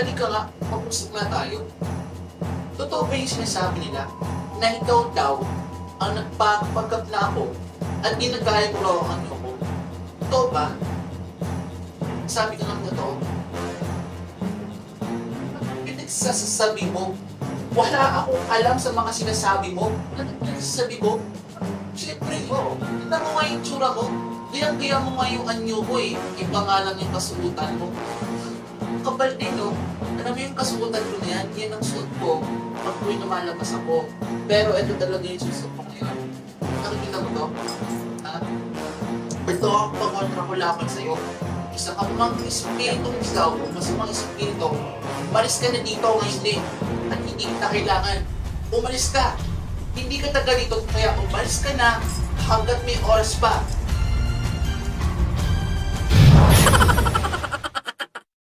Halika nga, mag-usap nga tayo. Totoo ba yung sinasabi nila na ikaw daw ang nagpapagkat na ako at ginagaya ko raw ang anyo ko? Totoo ba? Sabi ka ng totoo. Ano pinagsasabi mo? Wala akong alam sa mga sinasabi mo. Ano pinagsasabi mo? Siyempre, tignan mo nga yung tsura mo. Kaya mo nga yung anyo ko eh. Iba nga lang yung kasuotan mo. Kapal din, no? Alam mo yung kasuotan ko na yan, yan ang suot ko pag ko'y lumalabas ako. Pero ito talaga yung susuot ko ngayon. Nakikita mo to? Ha? Ito ang pangontra ko laban sa'yo. Isa ka mang espiritong ikaw, masamang espirito. Umalis ka na dito ngayon din. At hindi kita kailangan. Umalis ka. Hindi ka taga dito, kaya umalis ka na hanggat may oras pa.